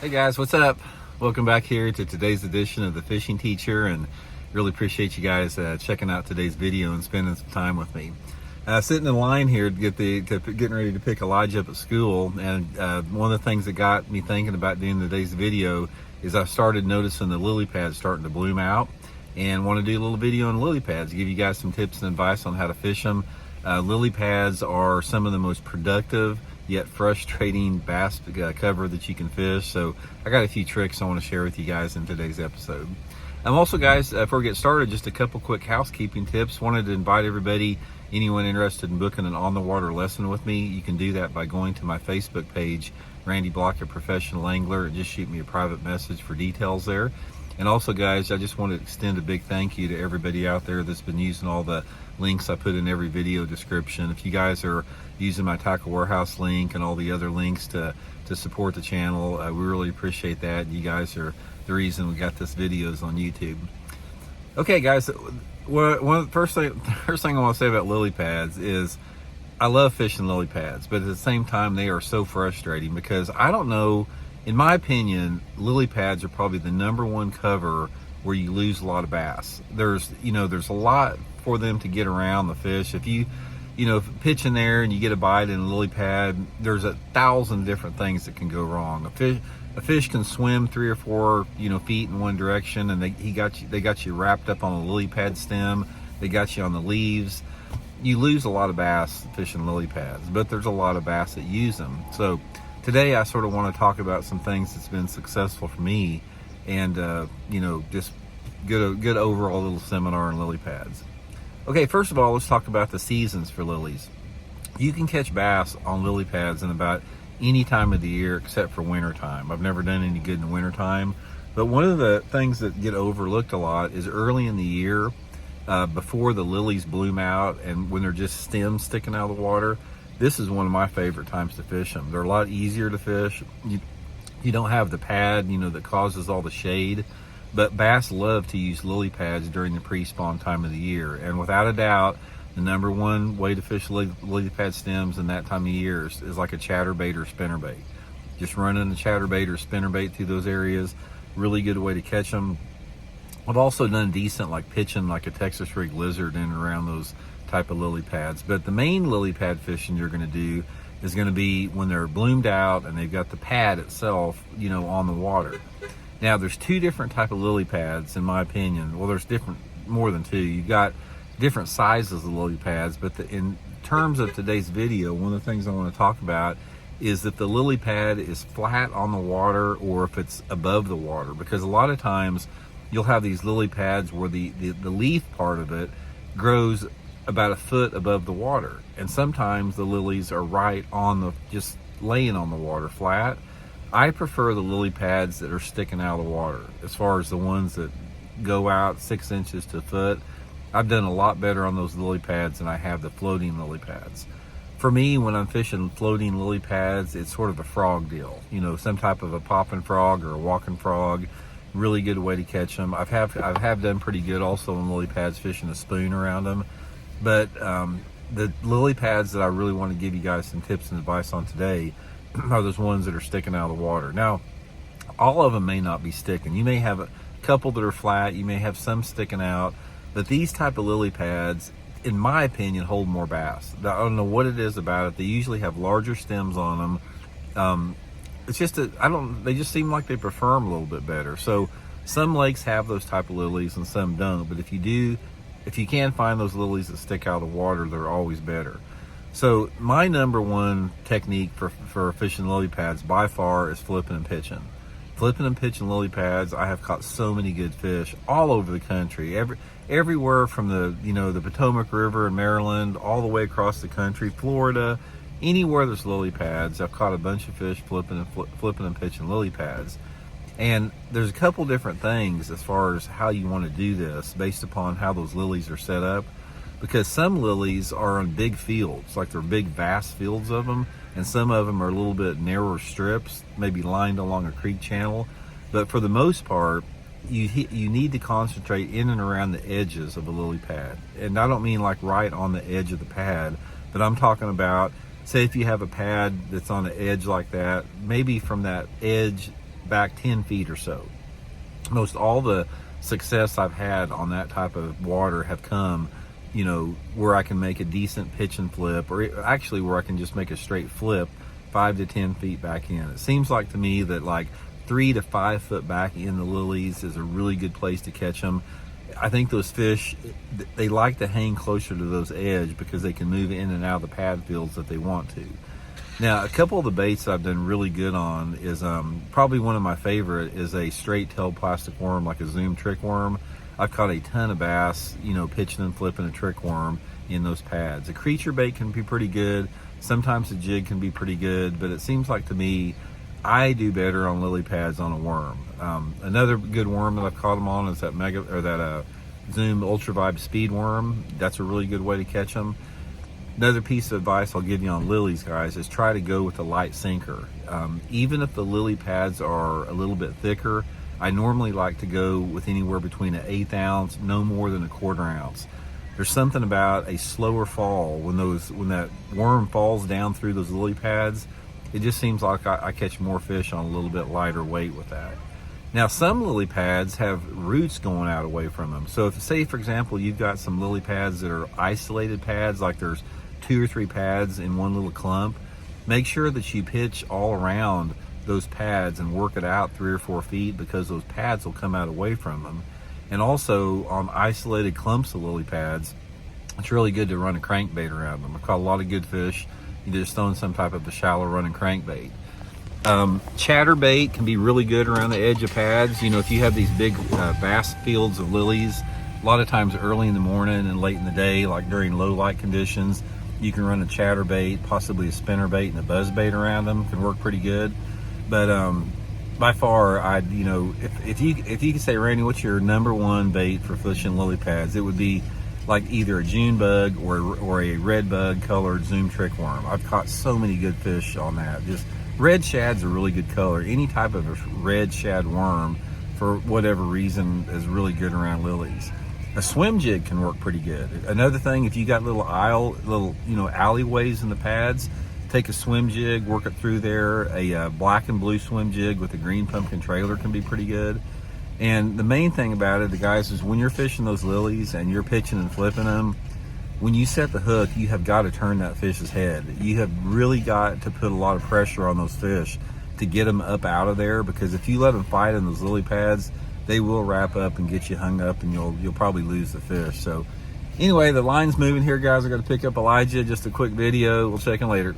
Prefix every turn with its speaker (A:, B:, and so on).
A: Hey guys, what's up? Welcome back here to today's edition of The Fishing Teacher, and really appreciate you guys checking out today's video and spending some time with me. Sitting in line here to getting ready to pick Elijah up at school, and one of the things that got me thinking about doing today's video is I started noticing the lily pads starting to bloom out, and want to do a little video on lily pads, give you guys some tips and advice on how to fish them. Lily pads are some of the most productive yet frustrating bass cover that you can fish. So I got a few tricks I want to share with you guys in today's episode. Also guys, before we get started, just a couple quick housekeeping tips. Wanted to invite everybody, anyone interested in booking an on-the-water lesson with me, you can do that by going to my Facebook page, Randy Blaukat Professional Angler, and just shoot me a private message for details there. And also guys, I just want to extend a big thank you to everybody out there that's been using all the links I put in every video description. If you guys are using my Tackle Warehouse link and all the other links to support the channel, we really appreciate that. You guys are the reason we got this videos on YouTube. Okay guys, first thing I want to say about lily pads is I love fishing lily pads, but at the same time they are so frustrating because I don't know, in my opinion, lily pads are probably the #1 cover where you lose a lot of bass. There's a lot for them to get around the fish. If you pitch in there and you get a bite in a lily pad, there's 1,000 different things that can go wrong. A fish can swim 3 or 4 feet in one direction, and they got you wrapped up on a lily pad stem. They got you on the leaves. You lose a lot of bass fishing lily pads, but there's a lot of bass that use them. So today I sort of want to talk about some things that's been successful for me, and just good overall little seminar on lily pads. Okay, first of all, let's talk about the seasons for lilies. You can catch bass on lily pads in about any time of the year except for winter time. I've never done any good in the winter time, but one of the things that get overlooked a lot is early in the year, before the lilies bloom out and when they're just stems sticking out of the water. This is one of my favorite times to fish them. They're a lot easier to fish. You don't have the pad, that causes all the shade. But bass love to use lily pads during the pre-spawn time of the year. And without a doubt, the #1 way to fish lily pad stems in that time of year is like a chatterbait or spinnerbait. Just running a chatterbait or spinnerbait through those areas, really good way to catch them. I've also done decent like pitching like a Texas rig lizard in and around those type of lily pads. But the main lily pad fishing you're going to do is going to be when they're bloomed out and they've got the pad itself, on the water. Now, there's 2 different type of lily pads, in my opinion. Well, there's more than 2. You've got different sizes of lily pads, but in terms of today's video, one of the things I want to talk about is if the lily pad is flat on the water or if it's above the water, because a lot of times you'll have these lily pads where the leaf part of it grows about 1 foot above the water, and sometimes the lilies are right on just laying on the water flat. I prefer the lily pads that are sticking out of the water. As far as the ones that go out 6 inches to 1 foot, I've done a lot better on those lily pads than I have the floating lily pads. For me, when I'm fishing floating lily pads, it's sort of a frog deal. Some type of a popping frog or a walking frog. Really good way to catch them. I have done pretty good also on lily pads fishing a spoon around them. But the lily pads that I really want to give you guys some tips and advice on today are those ones that are sticking out of the water. Now, all of them may not be sticking. You may have a couple that are flat, you may have some sticking out, but these type of lily pads, in my opinion, hold more bass. I don't know what it is about it. They usually have larger stems on them. It's just they just seem like they prefer them a little bit better. So some lakes have those type of lilies and some don't, but if you can find those lilies that stick out of the water, they're always better. So my #1 technique for fishing lily pads by far is flipping and pitching. Flipping and pitching lily pads, I have caught so many good fish all over the country. Everywhere from the Potomac River in Maryland all the way across the country, Florida, anywhere there's lily pads, I've caught a bunch of fish flipping and pitching lily pads. And there's a couple different things as far as how you want to do this based upon how those lilies are set up. Because some lilies are on big fields, like they're big vast fields of them, and some of them are a little bit narrower strips, maybe lined along a creek channel. But for the most part, you need to concentrate in and around the edges of a lily pad. And I don't mean like right on the edge of the pad, but I'm talking about, say if you have a pad that's on the edge like that, maybe from that edge back 10 feet or so. Most all the success I've had on that type of water have come, you know, where I can make a decent pitch and flip, or actually where I can just make a straight flip 5 to 10 feet back in. It seems like to me that like 3 to 5 foot back in the lilies is a really good place to catch them. I think those fish, they like to hang closer to those edge because they can move in and out of the pad fields that they want to. Now, a couple of the baits that I've done really good on is probably one of my favorite is a straight tailed plastic worm, like a Zoom trick worm. I've caught a ton of bass, you know, pitching and flipping a trick worm in those pads. A creature bait can be pretty good. Sometimes a jig can be pretty good, but it seems like to me, I do better on lily pads on a worm. Another good worm that I've caught them on is that Zoom Ultra Vibe Speed worm. That's a really good way to catch them. Another piece of advice I'll give you on lilies, guys, is try to go with a light sinker. Even if the lily pads are a little bit thicker, I normally like to go with anywhere between an 1/8 ounce, no more than a 1/4 ounce. There's something about a slower fall when that worm falls down through those lily pads. It just seems like I catch more fish on a little bit lighter weight with that. Now, some lily pads have roots going out away from them. So if, say, for example, you've got some lily pads that are isolated pads, like there's 2 or 3 pads in one little clump, make sure that you pitch all around those pads and work it out 3 or 4 feet, because those pads will come out away from them. And also on isolated clumps of lily pads, it's really good to run a crankbait around them. I've caught a lot of good fish. You just throwing some type of a shallow running crankbait. Chatterbait can be really good around the edge of pads. You know, if you have these big vast fields of lilies, a lot of times early in the morning and late in the day, like during low light conditions, you can run a chatterbait, possibly a spinnerbait and a buzzbait around them. Can work pretty good. But by far, you know, if you could say, Randy, what's your #1 bait for fishing lily pads? It would be like either a June bug or a red bug colored Zoom trick worm. I've caught so many good fish on that. Just red shad's a really good color. Any type of a red shad worm, for whatever reason, is really good around lilies. A swim jig can work pretty good. Another thing, if you got little alleyways in the pads, take a swim jig, work it through there. A black and blue swim jig with a green pumpkin trailer can be pretty good. And the main thing about it, the guys, is when you're fishing those lilies and you're pitching and flipping them, when you set the hook, you have got to turn that fish's head. You have really got to put a lot of pressure on those fish to get them up out of there, because if you let them fight in those lily pads, they will wrap up and get you hung up, and you'll probably lose the fish. So anyway, the line's moving here, guys. I got to pick up Elijah. Just a quick video. We'll check in later.